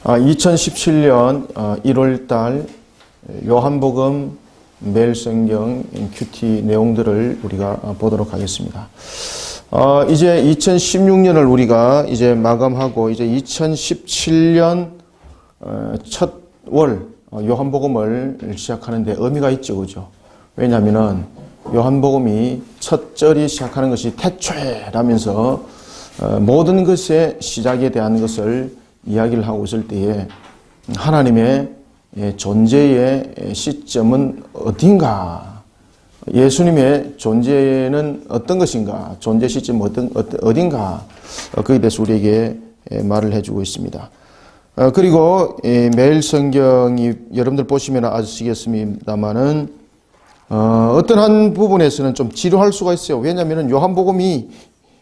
2017년 1월 달 요한복음 매일 성경 큐티 내용들을 우리가 보도록 하겠습니다. 이제 2016년을 우리가 이제 마감하고 이제 2017년 첫 월 요한복음을 시작하는데 의미가 있죠, 그죠? 왜냐하면은 요한복음이 첫 절이 시작하는 것이 태초에라면서 모든 것의 시작에 대한 것을 이야기를 하고 있을 때에 하나님의 존재의 시점은 어딘가, 예수님의 존재는 어떤 것인가, 존재 시점은 어딘가, 그에 대해서 우리에게 말을 해주고 있습니다. 그리고 매일 성경이 여러분들 보시면 아시겠습니다만은 어떤 한 부분에서는 좀 지루할 수가 있어요. 왜냐하면 요한복음이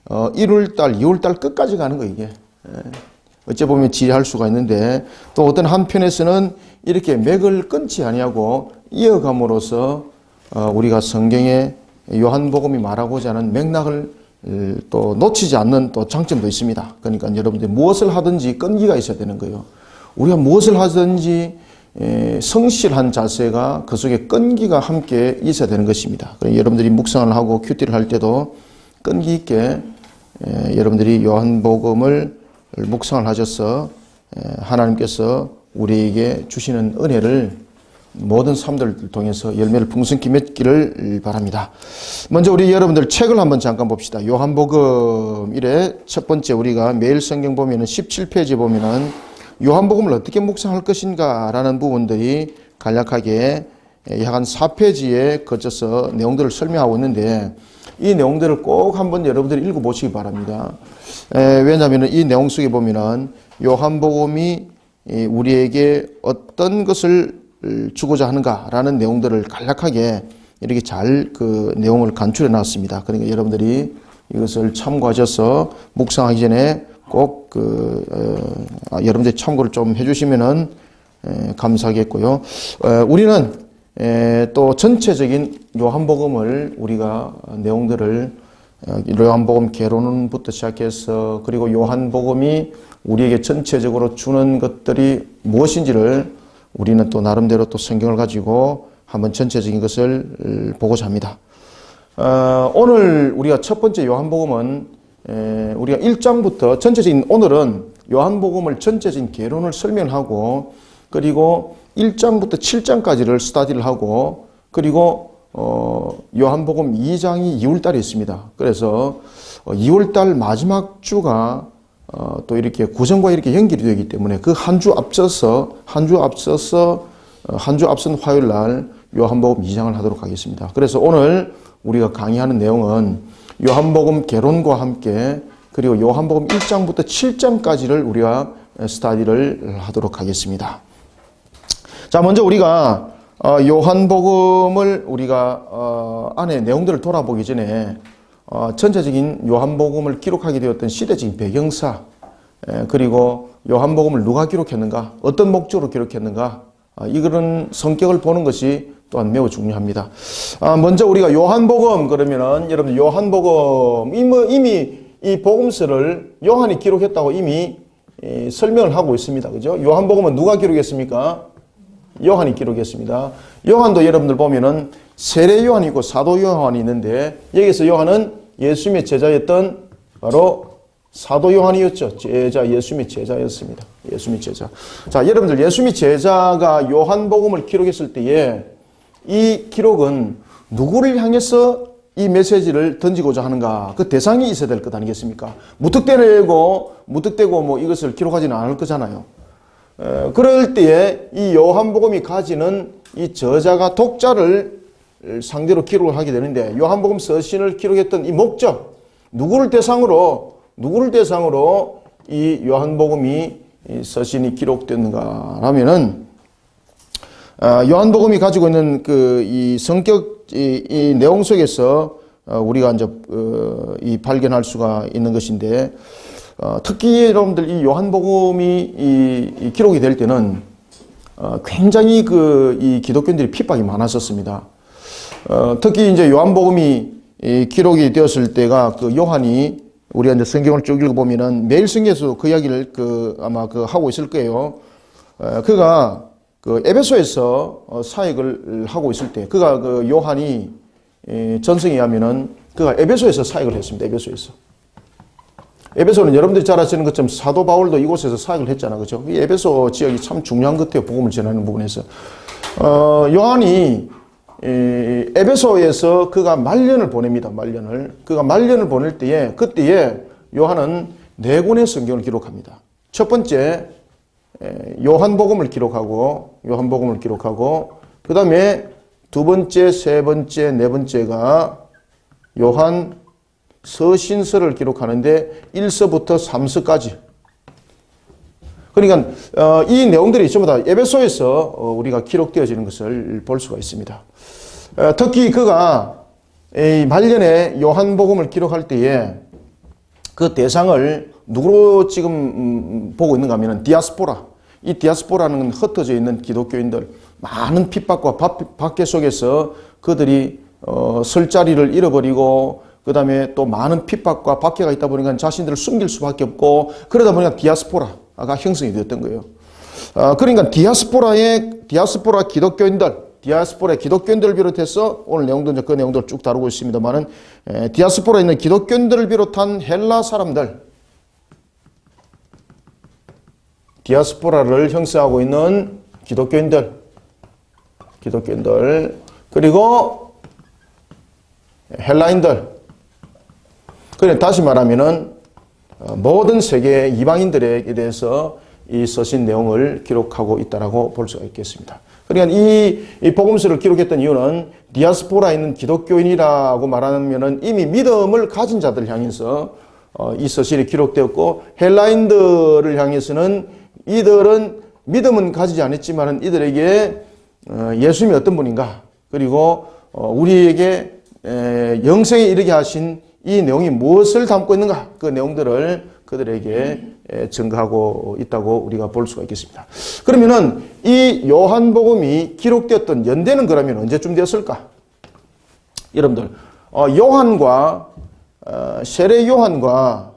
1월달, 2월달 끝까지 가는 거 이게. 어찌 보면 지루할 수가 있는데 또 어떤 한편에서는 이렇게 맥을 끊지 아니하고 이어감으로써 우리가 성경에 요한복음이 말하고자 하는 맥락을 또 놓치지 않는 또 장점도 있습니다. 그러니까 여러분들 무엇을 하든지 끈기가 있어야 되는 거예요. 우리가 무엇을 하든지 성실한 자세가 그 속에 끈기가 함께 있어야 되는 것입니다. 그러니까 여러분들이 묵상을 하고 큐티를 할 때도 끈기 있게 여러분들이 요한복음을 묵상을 하셔서 하나님께서 우리에게 주시는 은혜를 모든 삶들을 통해서 열매를 풍성히 맺기를 바랍니다. 먼저 우리 여러분들 책을 한번 잠깐 봅시다. 요한복음 1의 첫 번째 우리가 매일 성경 보면은 17페이지 보면은 요한복음을 어떻게 묵상할 것인가 라는 부분들이 간략하게 약 한 4페이지에 거쳐서 내용들을 설명하고 있는데 이 내용들을 꼭 한번 여러분들이 읽어보시기 바랍니다. 왜냐하면 이 내용 속에 보면은 요한복음이 우리에게 어떤 것을 주고자 하는가라는 내용들을 간략하게 이렇게 잘 그 내용을 간추려 놨습니다. 그러니까 여러분들이 이것을 참고하셔서 묵상하기 전에 꼭 여러분들이 참고를 좀 해주시면은 감사하겠고요. 우리는 또 전체적인 요한복음을 우리가 내용들을 요한복음 개론부터 시작해서 그리고 요한복음이 우리에게 전체적으로 주는 것들이 무엇인지를 우리는 또 나름대로 또 성경을 가지고 한번 전체적인 것을 보고자 합니다. 오늘 우리가 첫 번째 요한복음은 우리가 1장부터 전체적인 오늘은 요한복음을 전체적인 개론을 설명하고 그리고 1장부터 7장까지를 스타디를 하고 그리고 요한복음 2장이 2월달에 있습니다. 그래서 2월달 마지막 주가 또 이렇게 구정과 이렇게 연결이 되기 때문에 그 한 주 앞선 화요일 날 요한복음 2장을 하도록 하겠습니다. 그래서 오늘 우리가 강의하는 내용은 요한복음 개론과 함께 그리고 요한복음 1장부터 7장까지를 우리가 스타디를 하도록 하겠습니다. 자, 먼저 우리가 요한복음을 우리가 안에 내용들을 돌아보기 전에 전체적인 요한복음을 기록하게 되었던 시대적인 배경사 그리고 요한복음을 누가 기록했는가 어떤 목적으로 기록했는가 이런 성격을 보는 것이 또한 매우 중요합니다. 먼저 우리가 요한복음 그러면은 여러분 요한복음 이미 이 복음서를 요한이 기록했다고 이미 설명을 하고 있습니다. 그죠? 요한복음은 누가 기록했습니까? 요한이 기록했습니다. 요한도 여러분들 보면은 세례 요한이 있고 사도 요한이 있는데 여기서 요한은 예수님의 제자였던 바로 사도 요한이었죠. 예수님의 제자였습니다. 예수님의 제자. 자, 여러분들 예수님의 제자가 요한복음을 기록했을 때에 이 기록은 누구를 향해서 이 메시지를 던지고자 하는가 그 대상이 있어야 될 것 아니겠습니까? 무턱대고 뭐 이것을 기록하지는 않을 거잖아요. 그럴 때에 이 요한복음이 가지는 이 저자가 독자를 상대로 기록을 하게 되는데 요한복음 서신을 기록했던 이 목적 누구를 대상으로 이 요한복음이 이 서신이 기록됐는가 하면은 요한복음이 가지고 있는 그 이 성격 이 내용 속에서 우리가 이제 이 발견할 수가 있는 것인데 특히 여러분들 이 요한복음이 이 기록이 될 때는 굉장히 이 기독교인들이 핍박이 많았었습니다. 특히 이제 요한복음이 기록이 되었을 때가 그 요한이 우리가 이제 성경을 쭉 읽어보면은 매일 성경에서 그 이야기를 아마 하고 있을 거예요. 그가 그 에베소에서 사역을 하고 있을 때, 그가 그 요한이 전승에 의하면은 그가 에베소에서 사역을 했습니다. 에베소는 여러분들이 잘 아시는 것처럼 사도 바울도 이곳에서 사역을 했잖아, 그죠? 이 에베소 지역이 참 중요한 것 같아요. 복음을 전하는 부분에서. 요한이 에베소에서 그가 말년을 보냅니다. 그가 말년을 보낼 때에, 그때에 요한은 4권의 성경을 기록합니다. 첫 번째, 요한복음을 기록하고, 그 다음에 두 번째, 세 번째, 네 번째가 요한 서신서를 기록하는데 1서부터 3서까지. 그러니까 이 내용들이 전부 다 에베소에서 우리가 기록되어지는 것을 볼 수가 있습니다. 특히 그가 말년에 요한복음을 기록할 때에 그 대상을 누구로 지금 보고 있는가 하면 디아스포라. 이 디아스포라는 흩어져 있는 기독교인들, 많은 핍박과 박해 속에서 그들이 설 자리를 잃어버리고, 그 다음에 또 많은 핍박과 박해가 있다 보니까 자신들을 숨길 수밖에 없고, 그러다 보니까 디아스포라가 형성이 되었던 거예요. 그러니까 디아스포라 기독교인들을 비롯해서 오늘 내용도 그 내용들을 쭉 다루고 있습니다만은, 디아스포라에 있는 기독교인들을 비롯한 헬라 사람들, 디아스포라를 형성하고 있는 기독교인들, 그리고 헬라인들, 그래 다시 말하면은 모든 세계 이방인들에 대해서 이 서신 내용을 기록하고 있다라고 볼 수가 있겠습니다. 그러니까 이 복음서를 기록했던 이유는 디아스포라에 있는 기독교인이라고 말하면은 이미 믿음을 가진 자들을 향해서 이 서신이 기록되었고, 헬라인들을 향해서는 이들은 믿음은 가지지 않았지만은 이들에게 예수님이 어떤 분인가, 그리고 우리에게 영생에 이르게 하신 이 내용이 무엇을 담고 있는가, 그 내용들을 그들에게 증거하고 있다고 우리가 볼 수가 있겠습니다. 그러면은 이 요한복음이 기록되었던 연대는 그러면 언제쯤 되었을까? 여러분들, 요한과 세례 요한과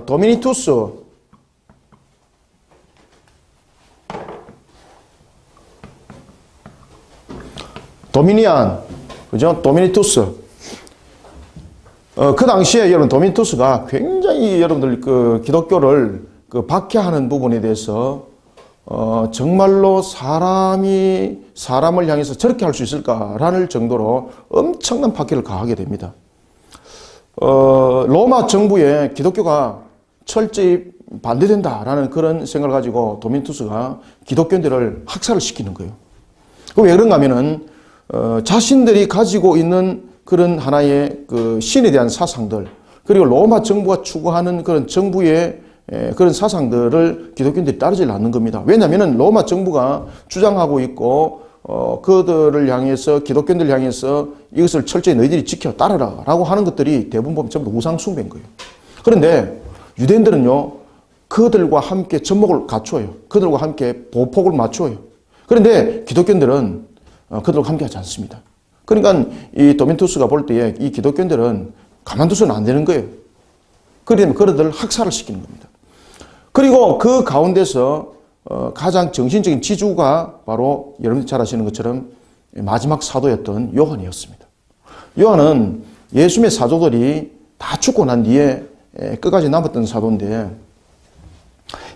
도미니투스, 도미니안, 그죠? 도미니투스. 그 당시에 여러분 도미니투스가 굉장히 여러분들 그 기독교를 그 박해하는 부분에 대해서 정말로 사람을 향해서 저렇게 할 수 있을까라는 정도로 엄청난 박해를 가하게 됩니다. 로마 정부에 기독교가 철저히 반대된다라는 그런 생각을 가지고 도미니투스가 기독교인들을 학살을 시키는 거예요. 왜 그런가 하면은 자신들이 가지고 있는 그런 하나의 그 신에 대한 사상들, 그리고 로마 정부가 추구하는 그런 정부의 그런 사상들을 기독교인들이 따르지 않는 겁니다. 왜냐하면 로마 정부가 주장하고 있고 그들을 향해서, 기독교인들을 향해서 이것을 철저히 너희들이 지켜 따르라 라고 하는 것들이 대부분 보면 전부 우상 숭배인 거예요. 그런데 유대인들은요, 그들과 함께 접목을 갖추어요. 그들과 함께 보폭을 맞추어요. 그런데 기독교인들은 그들과 함께 하지 않습니다. 그러니까 이 도미니투스가 볼 때에 이 기독교인들은 가만두서는 안 되는 거예요. 그러면 그들을 학살을 시키는 겁니다. 그리고 그 가운데서 가장 정신적인 지주가 바로 여러분들 잘 아시는 것처럼 마지막 사도였던 요한이었습니다. 요한은 예수님의 사도들이 다 죽고 난 뒤에 끝까지 남았던 사도인데,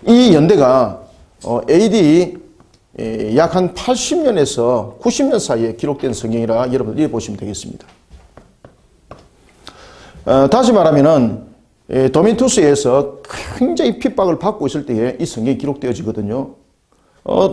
이 연대가 AD 약 한 80년에서 90년 사이에 기록된 성경이라 여러분 읽어보시면 되겠습니다. 다시 말하면은 도미니투스에서 굉장히 핍박을 받고 있을 때에 이 성경이 기록되어지거든요.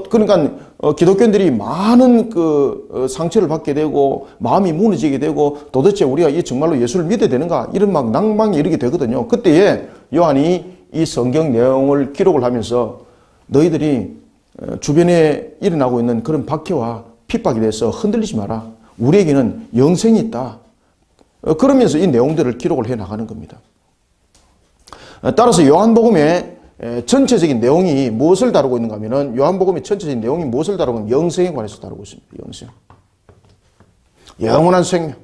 그러니까 기독교인들이 많은 그 상처를 받게 되고 마음이 무너지게 되고, 도대체 우리가 이 정말로 예수를 믿어야 되는가, 이런 막 낭망이 이르게 되거든요. 그때에 요한이 이 성경 내용을 기록을 하면서 너희들이 주변에 일어나고 있는 그런 박해와 핍박에 대해서 흔들리지 마라. 우리에게는 영생이 있다. 그러면서 이 내용들을 기록을 해 나가는 겁니다. 따라서 요한복음의 전체적인 내용이 무엇을 다루고 있는가 하면은, 요한복음의 전체적인 내용이 무엇을 다루고 있는가, 영생에 관해서 다루고 있습니다. 영생. 영원한 생명.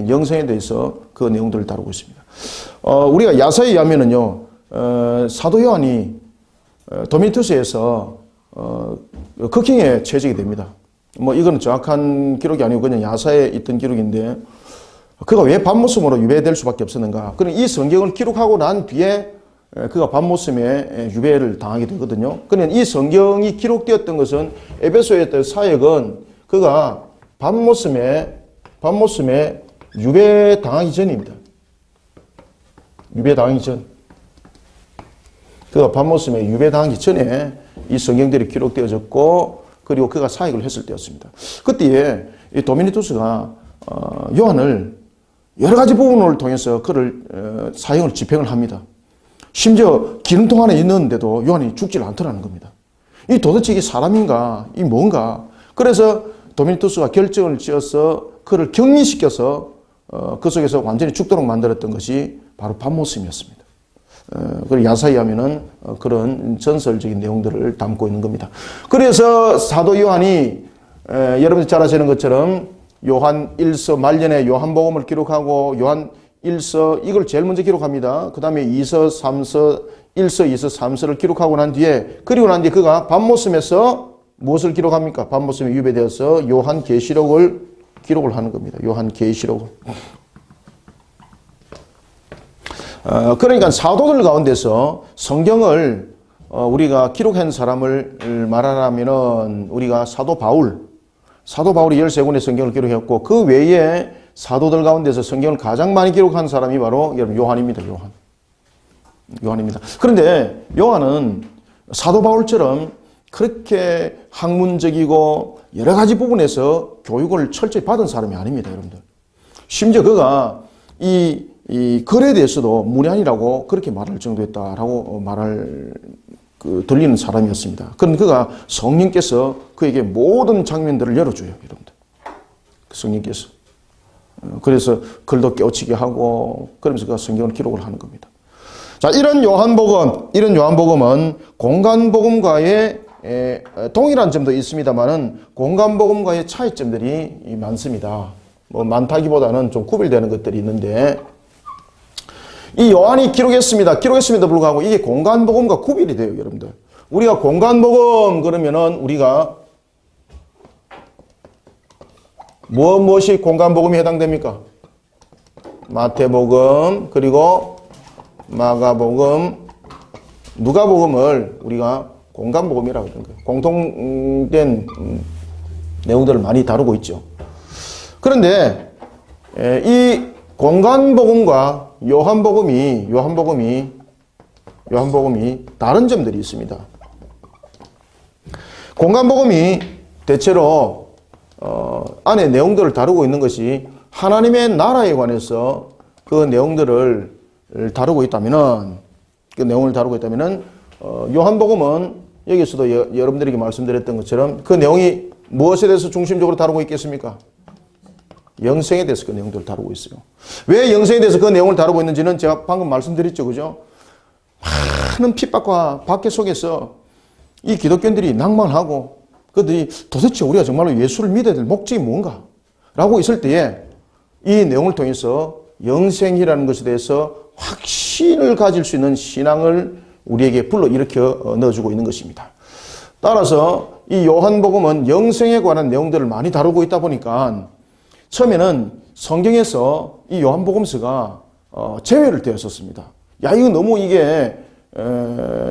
영생에 대해서 그 내용들을 다루고 있습니다. 우리가 야사에 의하면은요, 사도 요한이 도미니투스에서 극형에 채직이 됩니다. 뭐 이거는 정확한 기록이 아니고 그냥 야사에 있던 기록인데 그가 왜 밤모섬으로 유배될 수밖에 없었는가? 그럼 이 성경을 기록하고 난 뒤에 그가 밤모섬에 유배를 당하게 되거든요. 그러니까 이 성경이 기록되었던 것은 에베소에 있던 사역은 그가 밤모섬에 유배 당하기 전입니다. 유배 당하기 전. 그가 밤모섬에 유배 당하기 전에 이 성경들이 기록되어졌고 그리고 그가 사역을 했을 때였습니다. 그때에 이 도미니투스가 요한을 여러 가지 부분을 통해서 그를 사형을 집행을 합니다. 심지어 기름통 안에 있는데도 요한이 죽질 않더라는 겁니다. 이 도대체 이게 사람인가? 이 뭔가? 그래서 도미니투스가 결정을 지어서 그를 격리시켜서 그 속에서 완전히 죽도록 만들었던 것이 바로 밤모섬이었습니다. 그리고 야사에 하면은 그런 전설적인 내용들을 담고 있는 겁니다. 그래서 사도 요한이 여러분들 잘 아시는 것처럼 요한 1서 말년에 요한복음을 기록하고 요한 1서 이걸 제일 먼저 기록합니다. 그 다음에 2서, 3서, 1서, 2서, 3서를 기록하고 난 뒤에 그리고 난 뒤에 그가 밤모섬에서 무엇을 기록합니까? 밤모섬에 유배되어서 요한 계시록을 기록을 하는 겁니다. 요한 계시록을. 그러니까 사도들 가운데서 성경을 우리가 기록한 사람을 말하라면은 우리가 사도 바울이 13권의 성경을 기록했고 그 외에 사도들 가운데서 성경을 가장 많이 기록한 사람이 바로 여러분 요한입니다. 요한입니다. 그런데 요한은 사도 바울처럼 그렇게 학문적이고 여러 가지 부분에서 교육을 철저히 받은 사람이 아닙니다, 여러분들. 심지어 그가 이 글에 대해서도 무례한이라고 그렇게 말할 정도였다라고 들리는 사람이었습니다. 그런 그가 성령께서 그에게 모든 장면들을 열어줘요, 여러분들. 성령께서. 그래서 글도 깨우치게 하고 그러면서 그가 성경을 기록을 하는 겁니다. 자, 이런 요한복음은 공간복음과의 동일한 점도 있습니다만은 공간복음과의 차이점들이 많습니다. 뭐 많다기보다는 좀 구별되는 것들이 있는데 이 요한이 기록했음에도 불구하고 이게 공간복음과 구별이 돼요, 여러분들. 우리가 공간복음 그러면은 우리가 무엇이 공간복음에 해당됩니까? 마태복음, 그리고 마가복음, 누가복음을 우리가 공간복음이라고 하는 거예요. 공통된 내용들을 많이 다루고 있죠. 그런데 이 공간복음과 요한복음이 다른 점들이 있습니다. 공간복음이 대체로 안에 내용들을 다루고 있는 것이 하나님의 나라에 관해서 그 내용들을 다루고 있다면은 요한복음은 여기서도 여러분들에게 말씀드렸던 것처럼 그 내용이 무엇에 대해서 중심적으로 다루고 있겠습니까? 영생에 대해서 그 내용들을 다루고 있어요. 왜 영생에 대해서 그 내용을 다루고 있는지는 제가 방금 말씀드렸죠, 그죠? 많은 핍박과 박해 속에서 이 기독교인들이 낭만하고 그들이 도대체 우리가 정말로 예수를 믿어야 될 목적이 뭔가? 라고 있을 때에 이 내용을 통해서 영생이라는 것에 대해서 확신을 가질 수 있는 신앙을 우리에게 불러일으켜 넣어주고 있는 것입니다. 따라서 이 요한복음은 영생에 관한 내용들을 많이 다루고 있다 보니까 처음에는 성경에서 이 요한복음서가 제외를 되었었습니다. 야, 이거 너무 이게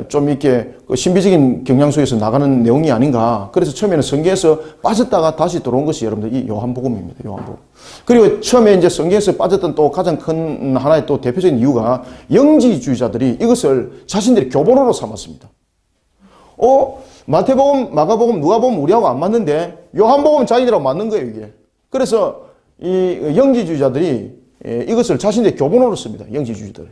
좀 이렇게 신비적인 경향 속에서 나가는 내용이 아닌가. 그래서 처음에는 성경에서 빠졌다가 다시 들어온 것이 여러분들 이 요한복음입니다. 요한복음. 그리고 처음에 이제 성경에서 빠졌던 또 가장 큰 하나의 또 대표적인 이유가 영지주의자들이 이것을 자신들의 교본으로 삼았습니다. 마태복음, 마가복음, 누가복음 우리하고 안 맞는데 요한복음 자기들하고 맞는 거예요, 이게. 그래서 이 영지주의자들이 이것을 자신들의 교본으로 씁니다. 영지주의자들이.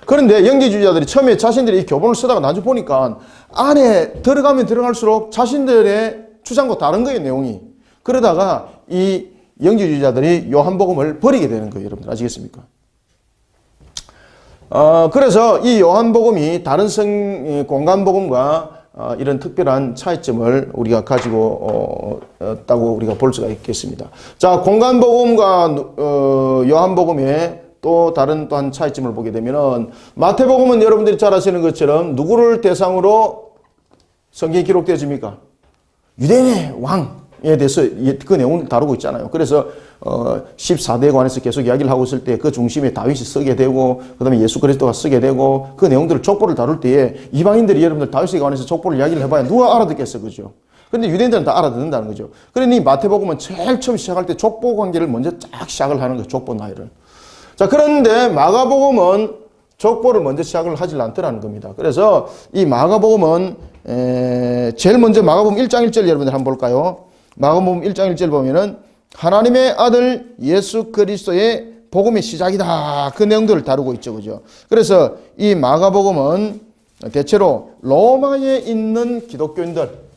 그런데 영지주의자들이 처음에 자신들이 이 교본을 쓰다가 나중에 보니까 안에 들어가면 들어갈수록 자신들의 주장과 다른 거예요, 내용이. 그러다가 이 영지주의자들이 요한복음을 버리게 되는 거예요, 여러분들. 아시겠습니까? 그래서 이 요한복음이 다른 공간복음과 이런 특별한 차이점을 우리가 가지고 있다고 우리가 볼 수가 있겠습니다. 자, 공간복음과 요한복음의 또 다른 또한 차이점을 보게 되면은 마태복음은 여러분들이 잘 아시는 것처럼 누구를 대상으로 성경이 기록되어집니까? 유대인의 왕에 대해서 그 내용을 다루고 있잖아요. 그래서 14대에 관해서 계속 이야기를 하고 있을 때 그 중심에 다윗이 서게 되고 그 다음에 예수 그리스도가 서게 되고 그 내용들을 족보를 다룰 때에 이방인들이 여러분들 다윗에 관해서 족보를 이야기를 해봐야 누가 알아듣겠어, 그죠? 근데 유대인들은 다 알아듣는다는 거죠. 그러니 마태복음은 제일 처음 시작할 때 족보 관계를 먼저 쫙 시작을 하는 거예요. 족보 나이를. 자, 그런데 마가복음은 족보를 먼저 시작을 하질 않더라는 겁니다. 그래서 이 마가복음은 제일 먼저 마가복음 1장 1절 여러분들 한번 볼까요? 마가복음 1장 1절 보면은 하나님의 아들 예수 그리스도의 복음의 시작이다. 그 내용들을 다루고 있죠. 그죠? 그래서 이 마가복음은 대체로 로마에 있는 기독교인들,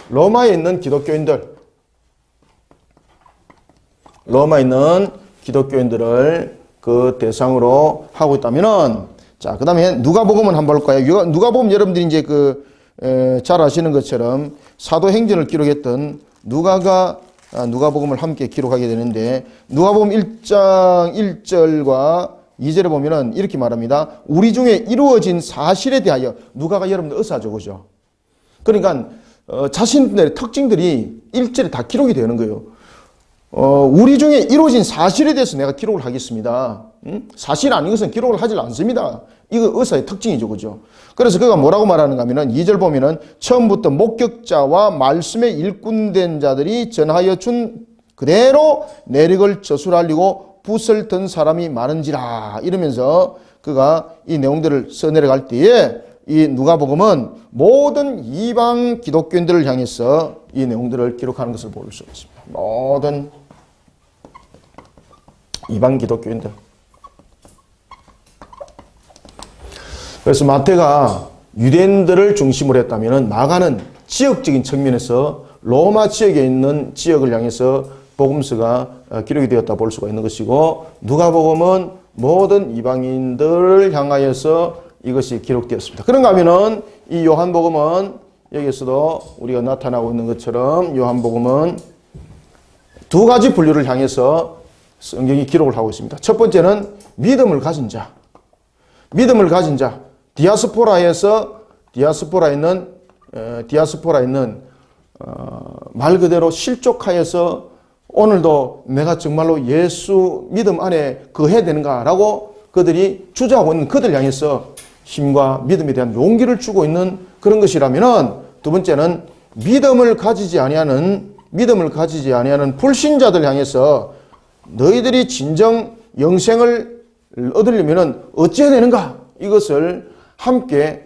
로마에 있는 기독교인들을 그 대상으로 하고 있다면은, 자, 그 다음에 누가복음은 한번 볼까요? 누가복음 여러분들이 이제 잘 아시는 것처럼 사도행전을 기록했던 누가복음을 함께 기록하게 되는데, 누가복음 1장 1절과 2절에 보면은 이렇게 말합니다. 우리 중에 이루어진 사실에 대하여, 누가가 여러분들 의사죠, 그죠? 그러니까 자신들의 특징들이 1절에 다 기록이 되는 거예요. 우리 중에 이루어진 사실에 대해서 내가 기록을 하겠습니다. 사실 아닌 것은 기록을 하질 않습니다. 이거 의사의 특징이죠, 그죠? 그래서 그가 뭐라고 말하는가 하면은 2절 보면은 처음부터 목격자와 말씀의 일꾼된 자들이 전하여 준 그대로 내력을 저술하려고 붓을 든 사람이 많은지라, 이러면서 그가 이 내용들을 써내려갈 때에 이 누가복음은 모든 이방 기독교인들을 향해서 이 내용들을 기록하는 것을 볼 수 있습니다. 모든 이방 기독교인들. 그래서 마태가 유대인들을 중심으로 했다면 마가는 지역적인 측면에서 로마 지역에 있는 지역을 향해서 복음서가 기록이 되었다 볼 수가 있는 것이고, 누가복음은 모든 이방인들을 향하여서 이것이 기록되었습니다. 그런가 하면은 이 요한복음은 여기에서도 우리가 나타나고 있는 것처럼 요한복음은 두 가지 분류를 향해서 성경이 기록을 하고 있습니다. 첫 번째는 믿음을 가진 자. 디아스포라에 있는 말 그대로 실족하여서 오늘도 내가 정말로 예수 믿음 안에 거해야 되는가라고 그들이 주저하고 있는 그들 향해서 힘과 믿음에 대한 용기를 주고 있는 그런 것이라면은, 두 번째는 믿음을 가지지 아니하는 불신자들 향해서 너희들이 진정 영생을 얻으려면은 어찌해야 되는가, 이것을 함께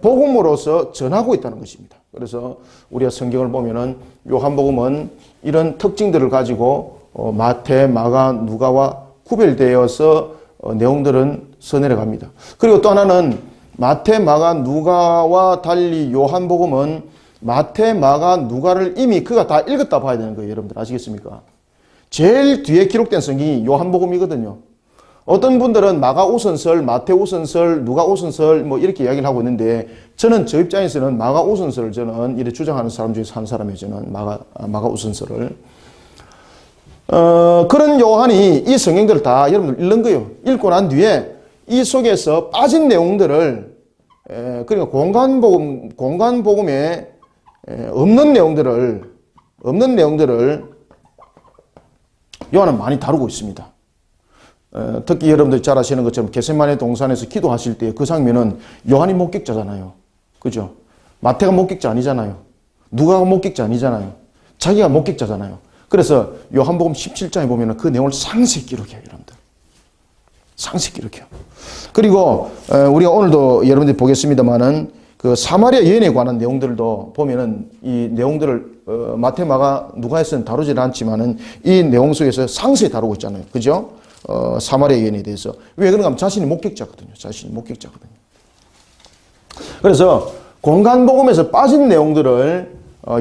복음으로서 전하고 있다는 것입니다. 그래서 우리가 성경을 보면은 요한복음은 이런 특징들을 가지고 마태, 마가, 누가와 구별되어서 내용들은 써내려갑니다. 그리고 또 하나는 마태, 마가, 누가와 달리 요한복음은 마태, 마가, 누가를 이미 그가 다 읽었다 봐야 되는 거예요. 여러분들 아시겠습니까? 제일 뒤에 기록된 성경이 요한복음이거든요. 어떤 분들은 마가 우선설, 마태 우선설, 누가 우선설 뭐 이렇게 이야기를 하고 있는데, 저는 저 입장에서는 마가 우선설을 저는 이렇게 주장하는 사람 중에서 한 사람이에요. 저는 마가 우선설을. 그런 요한이 이 성경들을 다 여러분들 읽는 거예요. 읽고 난 뒤에 이 속에서 빠진 내용들을, 그러니까 공간복음에 없는 내용들을 요한은 많이 다루고 있습니다. 특히 여러분들 잘 아시는 것처럼 겟세마네 동산에서 기도하실 때 그 장면은 요한이 목격자잖아요. 그죠? 마태가 목격자 아니잖아요. 누가가 목격자 아니잖아요. 자기가 목격자잖아요. 그래서 요한복음 17장에 보면 그 내용을 상세히 기록해요, 여러분들. 상세히 기록해요. 그리고 우리가 오늘도 여러분들이 보겠습니다만은 그 사마리아 여인에 관한 내용들도 보면은 이 내용들을 마태, 마가, 누가에서는 다루지 않지만은 이 내용 속에서 상세히 다루고 있잖아요. 그죠? 사마리아 여인에 대해서. 왜 그런가 하면 자신이 목격자거든요. 그래서 공간복음에서 빠진 내용들을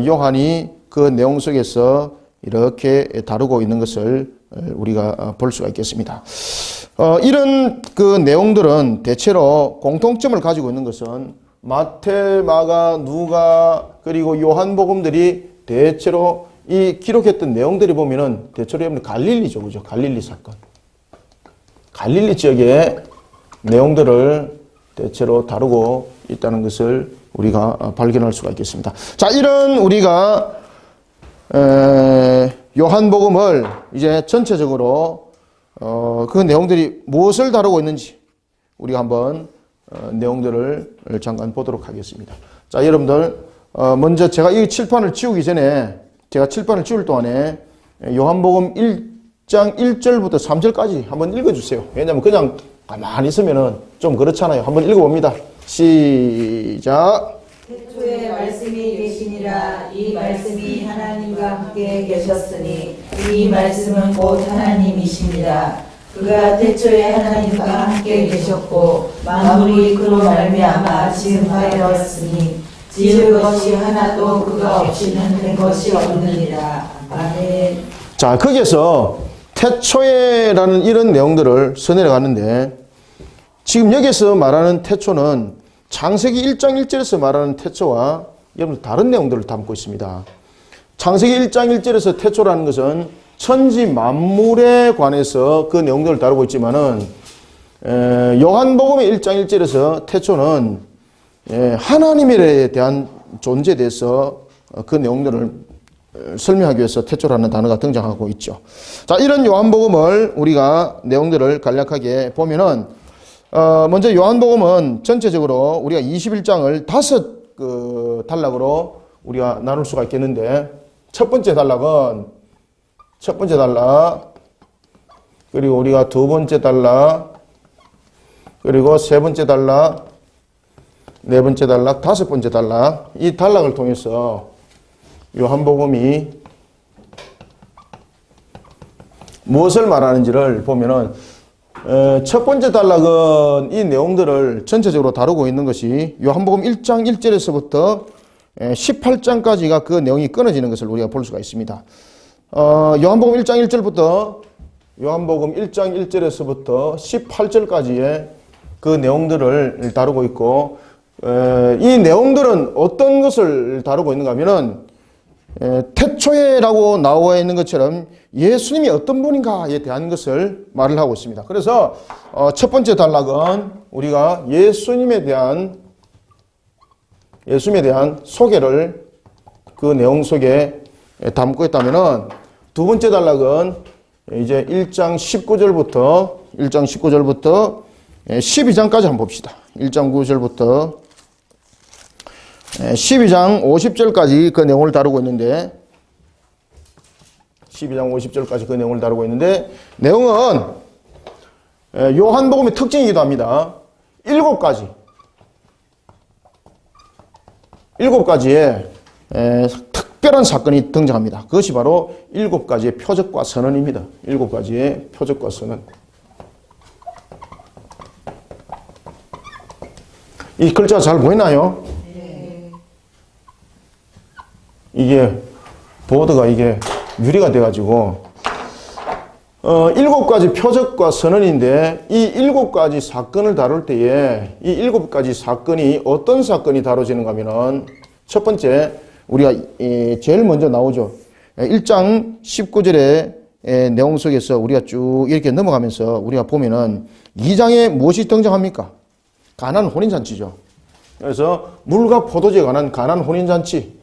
요한이 그 내용 속에서 이렇게 다루고 있는 것을 우리가 볼 수가 있겠습니다. 이런 그 내용들은 대체로 공통점을 가지고 있는 것은 마태, 마가, 누가 그리고 요한복음들이 대체로 이 기록했던 내용들이 보면은 대체로 여러분 갈릴리죠. 그죠? 갈릴리 사건. 갈릴리 지역의 내용들을 대체로 다루고 있다는 것을 우리가 발견할 수가 있겠습니다. 자, 이런 우리가 요한복음을 이제 전체적으로 그 내용들이 무엇을 다루고 있는지 우리가 한번 내용들을 잠깐 보도록 하겠습니다. 자, 여러분들 먼저 제가 이 칠판을 지우기 전에 제가 칠판을 지울 동안에 요한복음 1장 1절부터 3절까지 한번 읽어주세요. 왜냐하면 그냥 가만히 있으면은 좀 그렇잖아요. 한번 읽어봅니다. 시작. 태초에 말씀이 계시니라. 이 말씀이 하나님과 함께 계셨으니 이 말씀은 곧 하나님이십니다. 그가 태초에 하나님과 함께 계셨고 만물이 그로 말미암아 지음하였으니 지을 것이 하나도 그가 없이는 된 것이 없느니라. 아멘. 자, 거기에서 태초에라는 이런 내용들을 써내려가는데 지금 여기서 말하는 태초는 창세기 1장 1절에서 말하는 태초와 여러분 다른 내용들을 담고 있습니다. 창세기 1장 1절에서 태초라는 것은 천지 만물에 관해서 그 내용들을 다루고 있지만은 요한복음의 1장 1절에서 태초는 하나님에 대한 존재에 대해서 그 내용들을 설명하기 위해서 태초라는 단어가 등장하고 있죠. 자, 이런 요한복음을 우리가 내용들을 간략하게 보면은 먼저 요한복음은 전체적으로 우리가 21장을 5 단락으로 우리가 나눌 수가 있겠는데 첫 번째 단락, 그리고 우리가 두 번째 단락, 그리고 세 번째 단락, 네 번째 단락, 다섯 번째 단락, 이 단락을 통해서 요한복음이 무엇을 말하는지를 보면은 첫 번째 단락은 이 내용들을 전체적으로 다루고 있는 것이 요한복음 1장 1절에서부터 18장까지가 그 내용이 끊어지는 것을 우리가 볼 수가 있습니다. 요한복음 1장 1절부터 요한복음 1장 1절에서부터 18절까지의 그 내용들을 다루고 있고 이 내용들은 어떤 것을 다루고 있는가 하면은 태초에라고 나와 있는 것처럼 예수님이 어떤 분인가에 대한 것을 말을 하고 있습니다. 그래서 첫 번째 단락은 우리가 예수님에 대한 소개를 그 내용 속에 담고 있다면은 두 번째 단락은 이제 1장 19절부터 12장까지 한번 봅시다. 1장 9절부터 12장 50절까지 그 내용을 다루고 있는데 12장 50절까지 그 내용을 다루고 있는데 내용은 요한복음의 특징이기도 합니다. 7가지의 특별한 사건이 등장합니다. 그것이 바로 7가지의 표적과 선언입니다. 7가지의 표적과 선언. 이 글자 잘 보이나요? 이게 보드가 이게 유리가 돼가지고 7가지 표적과 선언인데 이 7가지 사건을 다룰 때에 이 7가지 사건이 어떤 사건이 다뤄지는가 하면은 첫 번째 우리가 제일 먼저 나오죠. 1장 19절의 내용 속에서 우리가 쭉 이렇게 넘어가면서 우리가 보면은 2장에 무엇이 등장합니까? 가나안 혼인잔치죠. 그래서 물과 포도주에 관한 가나안 혼인잔치,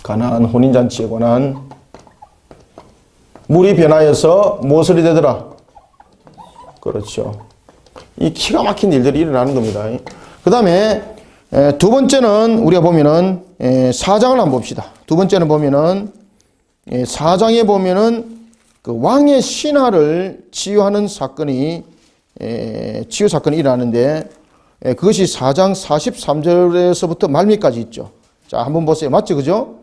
가나안 혼인잔치에 관한 물이 변하여서 무엇을 되더라? 그렇죠. 이 기가 막힌 일들이 일어나는 겁니다. 그 다음에 두 번째는 우리가 보면은 4장을 한번 봅시다. 두 번째는 보면은 4장에 보면은 그 왕의 신하를 치유하는 사건이 치유 사건이 일어나는데 그것이 4장 43절에서부터 말미까지 있죠. 자, 한번 보세요. 맞죠? 그죠?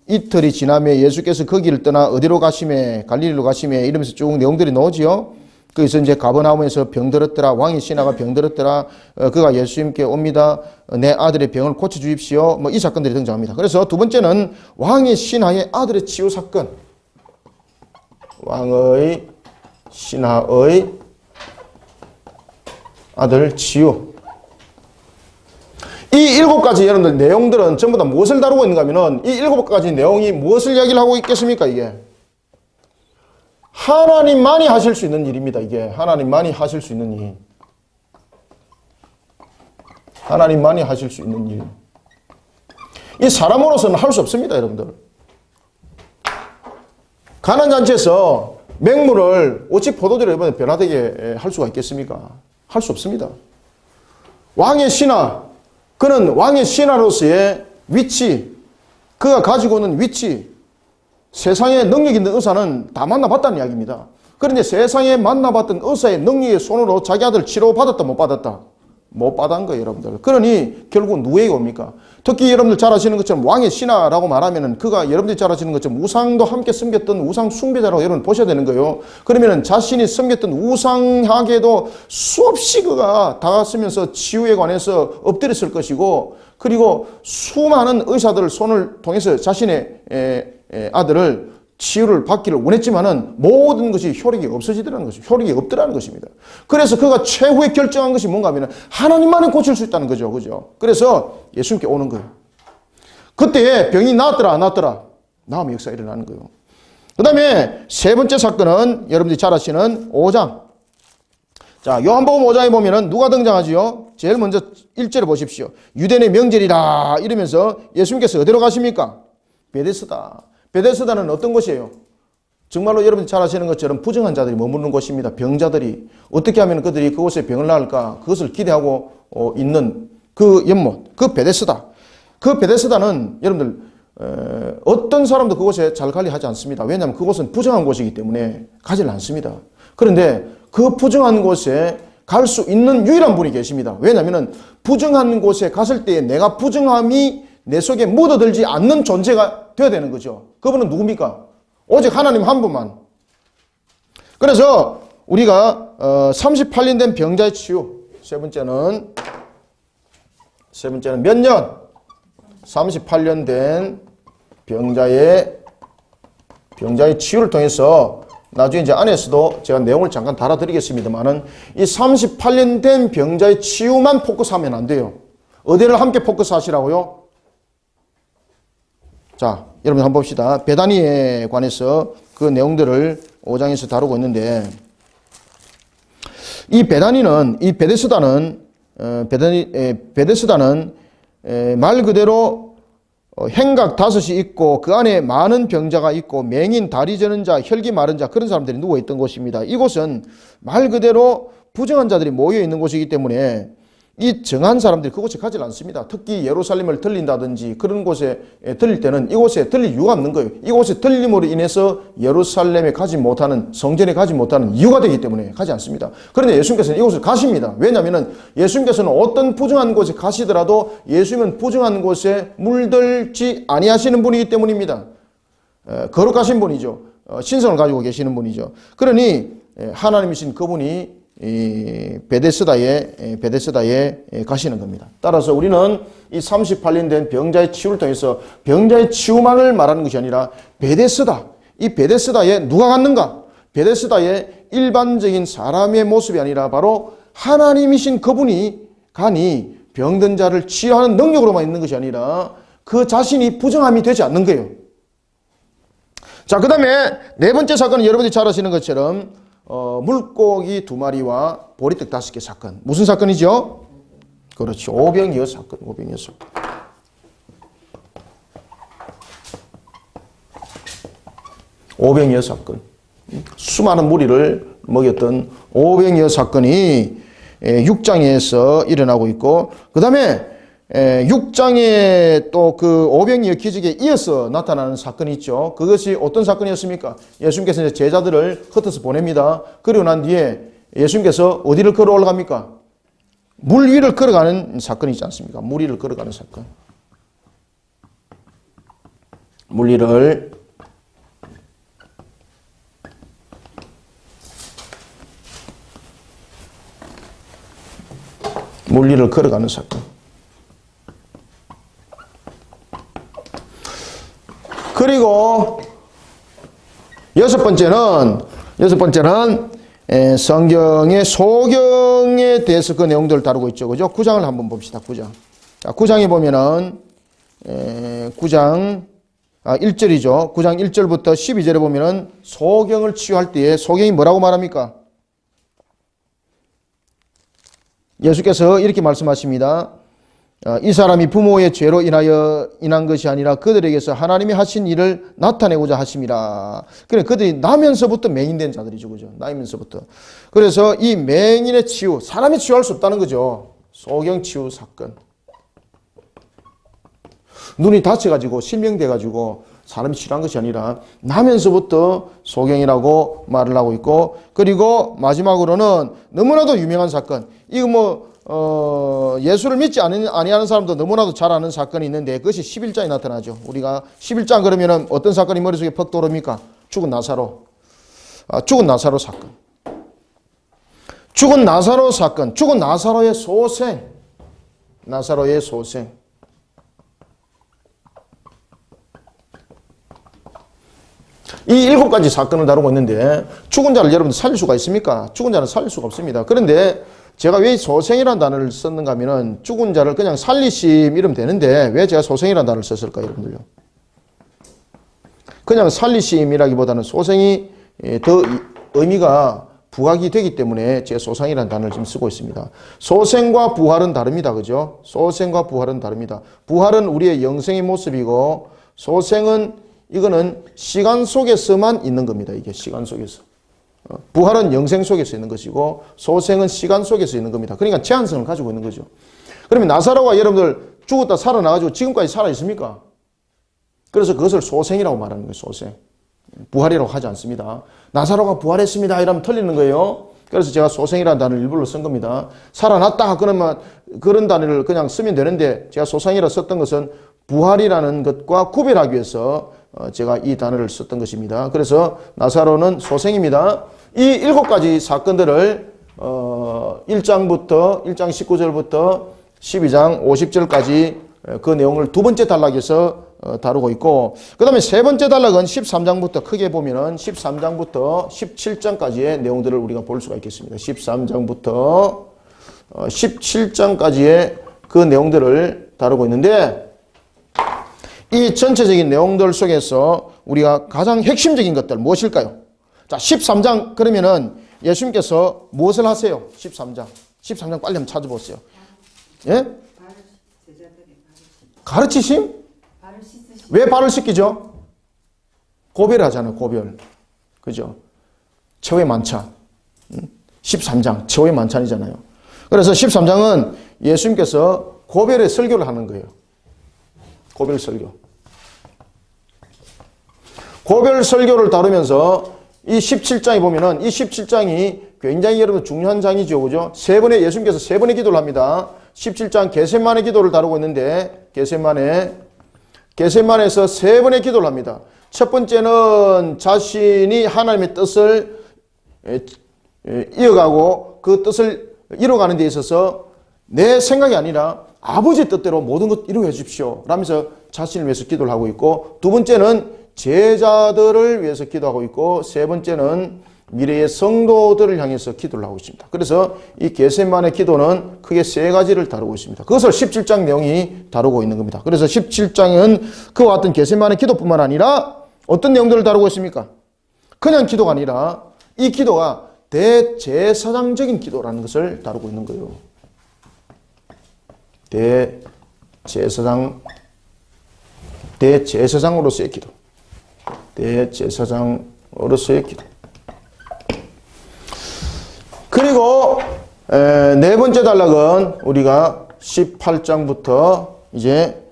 이틀이 지나며 예수께서 거기를 떠나 어디로 가시매 갈릴리로 가시매 이러면서 쭉 내용들이 나오지요. 거기서 이제 가버나움에서 병들었더라. 왕의 신하가 병들었더라. 그가 예수님께 옵니다. 내 아들의 병을 고쳐주십시오. 뭐 이 사건들이 등장합니다. 그래서 두 번째는 왕의 신하의 아들의 치유 사건. 왕의 신하의 아들 치유. 이 7가지 여러분들 내용들은 전부 다 무엇을 다루고 있는가 하면은 이 7가지 내용이 무엇을 이야기를 하고 있겠습니까? 이게 하나님만이 하실 수 있는 일입니다. 이게 하나님만이 하실 수 있는 일. 하나님만이 하실 수 있는 일. 이 사람으로서는 할 수 없습니다, 여러분들. 가난잔치에서 맹물을 어찌 포도주로 이번에 변화되게 할 수가 있겠습니까? 할 수 없습니다. 왕의 신하, 그는 왕의 신하로서의 위치, 그가 가지고 있는 위치, 세상에 능력 있는 의사는 다 만나봤다는 이야기입니다. 그런데 세상에 만나봤던 의사의 능력의 손으로 자기 아들 치료받았다 못 받았다? 못 받은 거예요, 여러분들. 그러니 결국 누구에게 옵니까? 특히 여러분들 잘 아시는 것처럼 왕의 신하라고 말하면은 그가 여러분들이 잘 아시는 것처럼 우상도 함께 섬겼던 우상 숭배자라고 여러분 보셔야 되는 거예요. 그러면은 자신이 섬겼던 우상에게도 수없이 그가 다가서면서 치유에 관해서 엎드렸을 것이고, 그리고 수많은 의사들 손을 통해서 자신의 아들을 치유를 받기를 원했지만은 모든 것이 효력이 없어지더라는 것이죠. 효력이 없더라는 것입니다. 그래서 그가 최후에 결정한 것이 뭔가 하면 하나님만이 고칠 수 있다는 거죠. 그죠? 그래서 예수님께 오는 거예요. 그때 병이 나았더라, 안 나았더라? 나음의 역사가 일어나는 거예요. 그 다음에 세 번째 사건은 여러분들이 잘 아시는 5장. 자, 요한복음 5장에 보면은 누가 등장하지요? 제일 먼저 1절을 보십시오. 유대인의 명절이라 이러면서 예수님께서 어디로 가십니까? 베데스다. 베데스다는 어떤 곳이에요? 정말로 여러분이 잘 아시는 것처럼 부정한 자들이 머무르는 곳입니다. 병자들이 어떻게 하면 그들이 그곳에 병을 나을까? 그것을 기대하고 있는 그 연못, 그 베데스다. 그 베데스다는 여러분들 어떤 사람도 그곳에 잘 관리하지 않습니다. 왜냐하면 그곳은 부정한 곳이기 때문에 가지를 않습니다. 그런데 그 부정한 곳에 갈 수 있는 유일한 분이 계십니다. 왜냐하면 부정한 곳에 갔을 때 내가 부정함이 내 속에 묻어들지 않는 존재가 되어야 되는 거죠. 그분은 누굽니까? 오직 하나님 한 분만. 그래서 우리가 38년 된 병자의 치유. 세 번째는 몇 년? 38년 된 병자의 치유를 통해서 나중에 이제 안에서도 제가 내용을 잠깐 달아드리겠습니다만은 이 38년 된 병자의 치유만 포커스하면 안 돼요. 어디를 함께 포커스하시라고요? 자, 여러분 한번 봅시다. 베다니에 관해서 그 내용들을 5장에서 다루고 있는데, 이 베데스다는 말 그대로 행각 5이 있고 그 안에 많은 병자가 있고 맹인, 다리 저는 자, 혈기 마른 자, 그런 사람들이 누워있던 곳입니다. 이곳은 말 그대로 부정한 자들이 모여있는 곳이기 때문에 이 정한 사람들이 그곳에 가지 않습니다. 특히 예루살렘을 들린다든지 그런 곳에 들릴 때는 이곳에 들릴 이유가 없는 거예요. 이곳에 들림으로 인해서 예루살렘에 가지 못하는, 성전에 가지 못하는 이유가 되기 때문에 가지 않습니다. 그런데 예수님께서는 이곳을 가십니다. 왜냐하면 예수님께서는 어떤 부정한 곳에 가시더라도 예수님은 부정한 곳에 물들지 아니하시는 분이기 때문입니다. 거룩하신 분이죠. 신성을 가지고 계시는 분이죠. 그러니 하나님이신 그분이 이 베데스다에 가시는 겁니다. 따라서 우리는 이 38년 된 병자의 치유를 통해서 병자의 치유만을 말하는 것이 아니라 베데스다, 이 베데스다에 누가 갔는가? 베데스다에 일반적인 사람의 모습이 아니라 바로 하나님이신 그분이 가니 병든 자를 치유하는 능력으로만 있는 것이 아니라 그 자신이 부정함이 되지 않는 거예요. 자, 그 다음에 네 번째 사건은 여러분들이 잘 아시는 것처럼 물고기 2마리와 보리떡 5개 사건. 무슨 사건이죠? 그렇죠. 오병이어 사건. 오병이어 사건. 수많은 무리를 먹였던 오병이어 사건이 6장에서 일어나고 있고, 그 다음에 6장에 또 그 오병이어 기적에 이어서 나타나는 사건이 있죠. 그것이 어떤 사건이었습니까? 예수님께서 이제 제자들을 흩어서 보냅니다. 그리고 난 뒤에 예수님께서 어디를 걸어 올라갑니까? 물 위를 걸어가는 사건이 있지 않습니까? 물 위를 걸어가는 사건. 물 위를 걸어가는 사건. 그리고 여섯 번째는 성경의 소경에 대해서 그 내용들을 다루고 있죠. 그죠? 9장을 한번 봅시다. 9장. 자, 9장에 보면은 9장 1절이죠. 9장 1절부터 12절에 보면은 소경을 치유할 때에 소경이 뭐라고 말합니까? 예수께서 이렇게 말씀하십니다. 이 사람이 부모의 죄로 인한 것이 아니라 그들에게서 하나님이 하신 일을 나타내고자 하심이라. 그래, 그들이 나면서부터 맹인된 자들이죠. 그죠? 나면서부터. 그래서 이 맹인의 치유, 사람이 치유할 수 없다는 거죠. 소경 치유 사건. 눈이 다쳐가지고 실명돼가지고 사람이 치료한 것이 아니라 나면서부터 소경이라고 말을 하고 있고, 그리고 마지막으로는 너무나도 유명한 사건. 이거 예수를 믿지 아니하는 사람도 너무나도 잘 아는 사건이 있는데 그것이 11장에 나타나죠. 우리가 11장 그러면은 어떤 사건이 머릿속에 퍽 떠오릅니까? 죽은 나사로. 죽은 나사로 사건. 죽은 나사로 사건. 죽은 나사로의 소생. 나사로의 소생. 이 7가지 사건을 다루고 있는데 죽은 자를 여러분들 살릴 수가 있습니까? 죽은 자는 살릴 수가 없습니다. 그런데 제가 왜 소생이라는 단어를 썼는가 하면은 죽은 자를 그냥 살리심 이러면 되는데 왜 제가 소생이라는 단어를 썼을까요, 여러분들요? 그냥 살리심이라기보다는 소생이 더 의미가 부각이 되기 때문에 제가 소생이라는 단어를 지금 쓰고 있습니다. 소생과 부활은 다릅니다. 그죠? 소생과 부활은 다릅니다. 부활은 우리의 영생의 모습이고 소생은 이거는 시간 속에서만 있는 겁니다. 이게 시간 속에서. 부활은 영생 속에서 있는 것이고 소생은 시간 속에서 있는 겁니다. 그러니까 제한성을 가지고 있는 거죠. 그러면 나사로가 여러분들 죽었다 살아나가지고 지금까지 살아있습니까? 그래서 그것을 소생이라고 말하는 거예요. 소생. 부활이라고 하지 않습니다. 나사로가 부활했습니다 이러면 틀리는 거예요. 그래서 제가 소생이라는 단어를 일부러 쓴 겁니다. 살아났다 그러면 그런 단어를 그냥 쓰면 되는데 제가 소생이라 썼던 것은 부활이라는 것과 구별하기 위해서 제가 이 단어를 썼던 것입니다. 그래서 나사로는 소생입니다. 이 7가지 사건들을 1장 19절부터 12장 50절까지 그 내용을 두 번째 단락에서 다루고 있고, 그 다음에 세 번째 단락은 13장부터 크게 보면은 13장부터 17장까지의 내용들을 우리가 볼 수가 있겠습니다. 13장부터 17장까지의 그 내용들을 다루고 있는데 이 전체적인 내용들 속에서 우리가 가장 핵심적인 것들 무엇일까요? 자, 13장 그러면은 예수님께서 무엇을 하세요? 13장 빨리 한번 찾아보세요. 예? 가르치심? 왜 발을 씻기죠? 고별하잖아요. 고별. 그죠? 최후의 만찬. 13장 최후의 만찬이잖아요. 그래서 13장은 예수님께서 고별의 설교를 하는 거예요. 고별 설교. 고별 설교를 다루면서 이 17장에 보면은 이 17장이 굉장히 여러분 중요한 장이죠. 그죠? 예수님께서 세 번의 기도를 합니다. 17장 겟세마네 기도를 다루고 있는데 겟세마네에서 세 번의 기도를 합니다. 첫 번째는 자신이 하나님의 뜻을 이어가고 그 뜻을 이뤄가는 데 있어서 내 생각이 아니라 아버지의 뜻대로 모든 것 이루게 해주십시오 라면서 자신을 위해서 기도를 하고 있고, 두 번째는 제자들을 위해서 기도하고 있고, 세 번째는 미래의 성도들을 향해서 기도를 하고 있습니다. 그래서 이 겟세마네 기도는 크게 세 가지를 다루고 있습니다. 그것을 17장 내용이 다루고 있는 겁니다. 그래서 17장은 그와 같은 겟세마네 기도뿐만 아니라 어떤 내용들을 다루고 있습니까? 그냥 기도가 아니라 이 기도가 대제사장적인 기도라는 것을 다루고 있는 거예요. 대제사장으로서의 기도. 대제사장으로서의 기도. 그리고 네 번째 단락은 우리가 18장부터 이제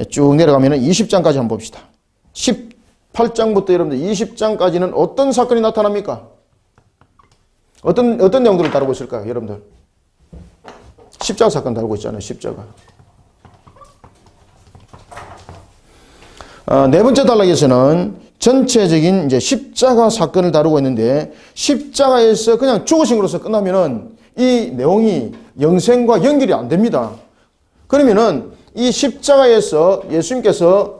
쭉 내려가면 20장까지 한번 봅시다. 18장부터 여러분들 20장까지는 어떤 사건이 나타납니까? 어떤 내용들을 다루고 있을까요, 여러분들? 십자가 사건 다루고 있잖아요, 십자가. 네 번째 단락에서는 전체적인 이제 십자가 사건을 다루고 있는데, 십자가에서 그냥 죽으심으로써 끝나면은 이 내용이 영생과 연결이 안 됩니다. 그러면은 이 십자가에서 예수님께서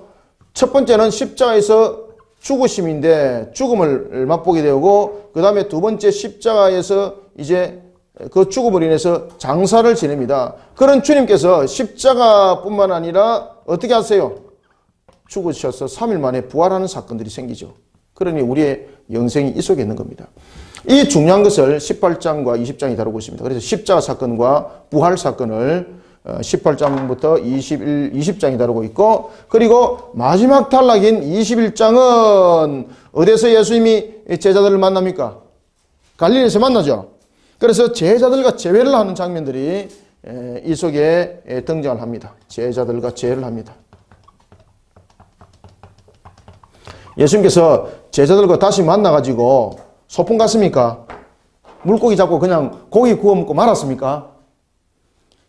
첫 번째는 십자가에서 죽으심인데 죽음을 맛보게 되고, 그 다음에 두 번째 십자가에서 이제 그 죽음으로 인해서 장사를 지냅니다. 그런 주님께서 십자가뿐만 아니라 어떻게 하세요? 죽으셔서 3일 만에 부활하는 사건들이 생기죠. 그러니 우리의 영생이 이 속에 있는 겁니다. 이 중요한 것을 18장과 20장이 다루고 있습니다. 그래서 십자가 사건과 부활 사건을 18장부터 20장이 다루고 있고, 그리고 마지막 단락인 21장은 어디서 예수님이 제자들을 만납니까? 갈릴리에서 만나죠. 그래서 제자들과 제회를 하는 장면들이 이 속에 등장을 합니다. 제자들과 제회를 합니다. 예수님께서 제자들과 다시 만나가지고 소풍 갔습니까? 물고기 잡고 그냥 고기 구워 먹고 말았습니까?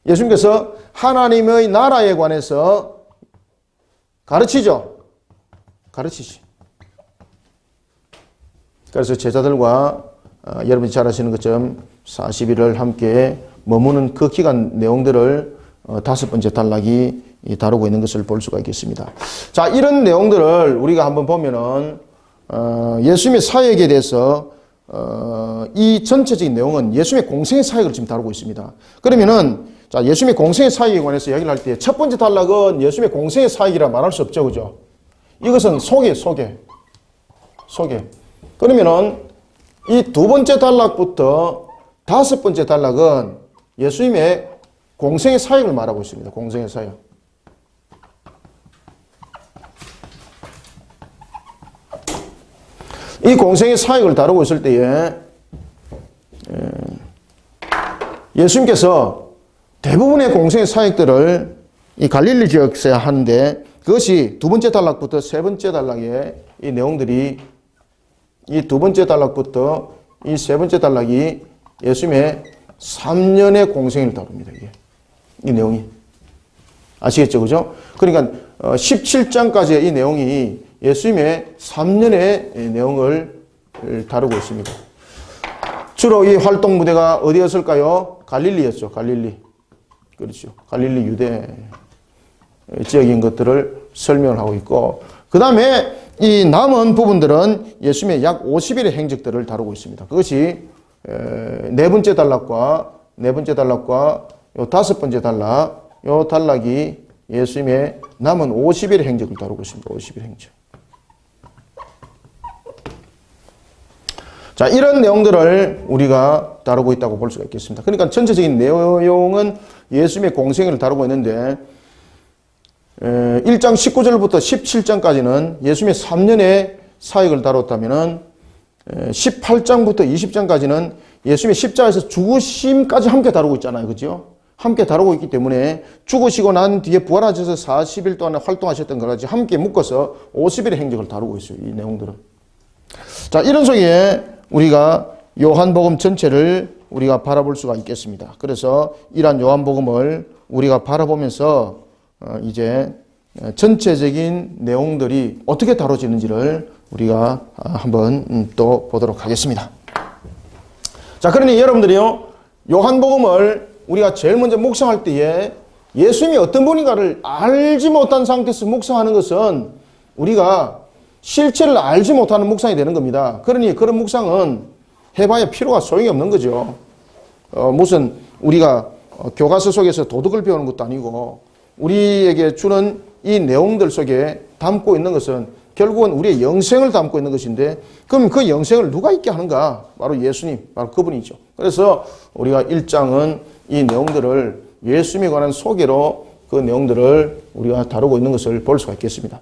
예수님께서 하나님의 나라에 관해서 가르치죠. 가르치시. 그래서 제자들과 여러분이 잘 아시는 것처럼 40일을 함께 머무는 그 기간 내용들을 5번째 단락이 다루고 있는 것을 볼 수가 있겠습니다. 자, 이런 내용들을 우리가 한번 보면은 예수님의 사역에 대해서 이 전체적인 내용은 예수님의 공생의 사역을 지금 다루고 있습니다. 그러면은 자, 예수님의 공생의 사역에 관해서 이야기를 할 때 첫 번째 단락은 예수님의 공생의 사역이라 말할 수 없죠, 그죠? 이것은 소개. 그러면은 이 두 번째 단락부터 5번째 단락은 예수님의 공생의 사역을 말하고 있습니다. 공생의 사역. 이 공생의 사역을 다루고 있을 때에 예수님께서 대부분의 공생의 사역들을 이 갈릴리 지역에서 하는데, 그것이 두 번째 단락부터 세 번째 단락의 이 내용들이, 이 두 번째 단락부터 이 세 번째 단락이 예수님의 3년의 공생을 다룹니다. 이 내용이. 아시겠죠? 그죠? 그러니까 17장까지의 이 내용이 예수님의 3년의 내용을 다루고 있습니다. 주로 이 활동 무대가 어디였을까요? 갈릴리였죠. 갈릴리. 그렇죠. 갈릴리 유대 지역인 것들을 설명을 하고 있고, 그 다음에 이 남은 부분들은 예수님의 약 50일의 행적들을 다루고 있습니다. 그것이 네 번째 단락과 요 5번째 단락, 요 단락이 예수님의 남은 50일의 행적을 다루고 있습니다. 50일 행적. 자, 이런 내용들을 우리가 다루고 있다고 볼 수가 있겠습니다. 그러니까 전체적인 내용은 예수님의 공생애를 다루고 있는데, 1장 19절부터 17장까지는 예수님의 3년의 사역을 다뤘다면은 18장부터 20장까지는 예수님의 십자가에서 죽으심까지 함께 다루고 있잖아요. 그죠? 함께 다루고 있기 때문에 죽으시고 난 뒤에 부활하셔서 40일 동안 활동하셨던 것까지 함께 묶어서 50일의 행적을 다루고 있어요. 이 내용들은. 자, 이런 속에 우리가 요한복음 전체를 우리가 바라볼 수가 있겠습니다. 그래서 이러한 요한복음을 우리가 바라보면서 이제 전체적인 내용들이 어떻게 다뤄지는지를 우리가 한번 또 보도록 하겠습니다. 자, 그러니 여러분들이요, 요한복음을 우리가 제일 먼저 묵상할 때에 예수님이 어떤 분인가를 알지 못한 상태에서 묵상하는 것은 우리가 실체를 알지 못하는 묵상이 되는 겁니다. 그러니 그런 묵상은 해봐야 필요가 소용이 없는 거죠. 무슨 우리가 교과서 속에서 도덕을 배우는 것도 아니고, 우리에게 주는 이 내용들 속에 담고 있는 것은 결국은 우리의 영생을 담고 있는 것인데, 그럼 그 영생을 누가 있게 하는가? 바로 예수님, 바로 그분이죠. 그래서 우리가 1장은 이 내용들을 예수님에 관한 소개로 그 내용들을 우리가 다루고 있는 것을 볼 수가 있겠습니다.